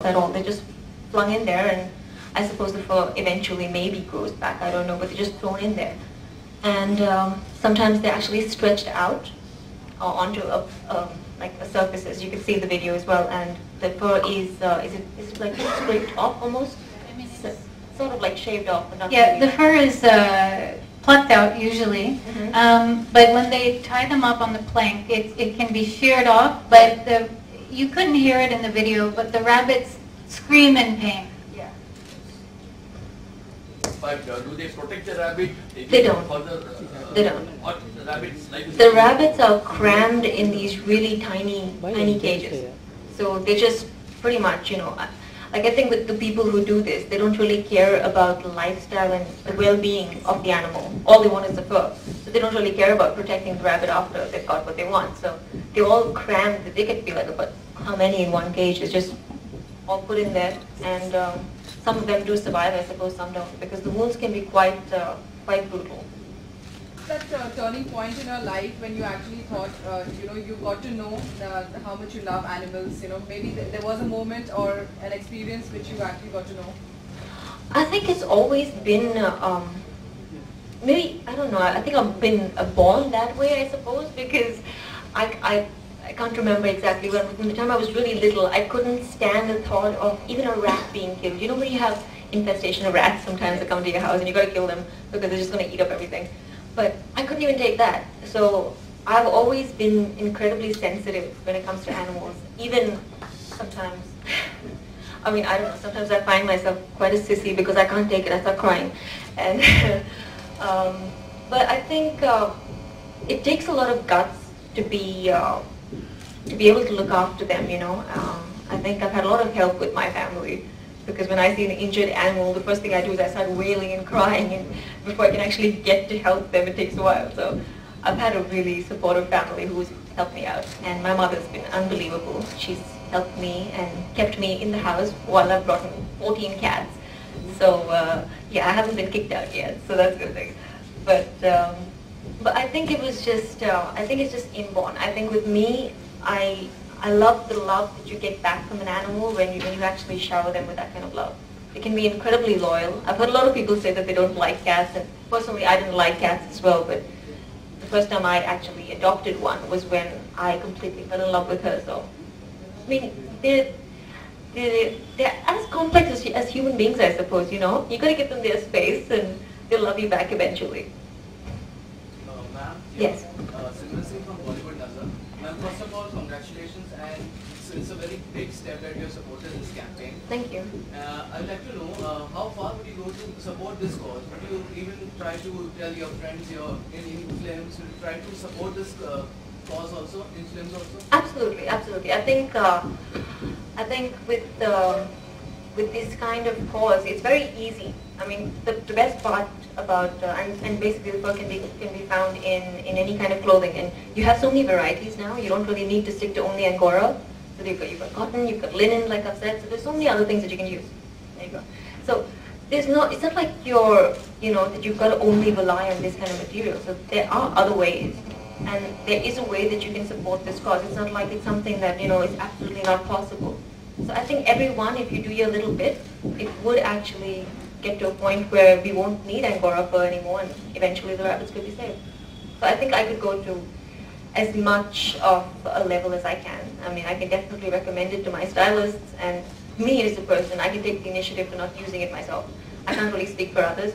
at all. They're just flung in there, and I suppose the fur eventually maybe grows back. I don't know, but they're just thrown in there. And sometimes they're actually stretched out onto like a surfaces. You can see the video as well, and the fur is it like scraped off almost? I mean, So, sort of like shaved off, but not yeah, really. the fur is plucked out usually, but when they tie them up on the plank, it can be sheared off, but you couldn't hear it in the video, but the rabbits scream in pain. Yeah. But do they protect the rabbit? They don't. They don't. What the rabbits like? The rabbits are crammed in these really tiny cages. So they just pretty much, like I think with the people who do this, they don't really care about the lifestyle and the well-being of the animal. All they want is the fur. So they don't really care about protecting the rabbit after they've got what they want. So they're all crammed. They could be like about how many in one cage is just all put in there. And some of them do survive, I suppose some don't, because the wounds can be quite brutal. That turning point in your life when you actually thought, you got to know how much you love animals, maybe there was a moment or an experience which you actually got to know? I think it's always been, maybe, I don't know, I think I've been born that way, I suppose, because I can't remember exactly when. From the time I was really little, I couldn't stand the thought of even a rat being killed. You know when you have infestation of rats sometimes that come to your house and you got to kill them because they're just going to eat up everything. But I couldn't even take that. So I've always been incredibly sensitive when it comes to animals. Even sometimes, I mean, I don't know, sometimes I find myself quite a sissy because I can't take it. I start crying. And but I think it takes a lot of guts to be able to look after them, I think I've had a lot of help with my family. Because when I see an injured animal, the first thing I do is I start wailing and crying, and before I can actually get to help them, it takes a while. So I've had a really supportive family who's helped me out, and my mother's been unbelievable. She's helped me and kept me in the house while I've brought in 14 cats. So yeah, I haven't been kicked out yet, so that's a good thing. But I think it was just, I think it's just inborn. I think with me, I love the love that you get back from an animal when you actually shower them with that kind of love. It can be incredibly loyal. I've heard a lot of people say that they don't like cats, and personally I didn't like cats as well, but the first time I actually adopted one was when I completely fell in love with her. So, I mean, they're as complex as human beings, I suppose, You got to give them their space and they'll love you back eventually. Ma'am, yes. Simran Singh from Bollywood Nazar. Ma'am, first of all, congratulations, and it's a very big step that you have supported this campaign. Thank you. I'd like to know how far would you go to support this cause? Would you even try to tell your friends, in films, would you try to support this cause also, in films also? Absolutely, absolutely. I think with this kind of cause, it's very easy. I mean, the best part about and basically the fur can be found in any kind of clothing, and you have so many varieties now. You don't really need to stick to only Angora. So you've got cotton, you've got linen, like I've said. So there's so many other things that you can use. There you go. So it's not like that you've got to only rely on this kind of material. So there are other ways, and there is a way that you can support this cause. It's not like it's something that is absolutely not possible. So I think everyone, if you do your little bit, it would actually get to a point where we won't need Angora fur anymore, and eventually the rabbits could be saved. So I think I could go to as much of a level as I can. I mean, I can definitely recommend it to my stylists, and me as a person, I can take the initiative to not using it myself. I can't really speak for others.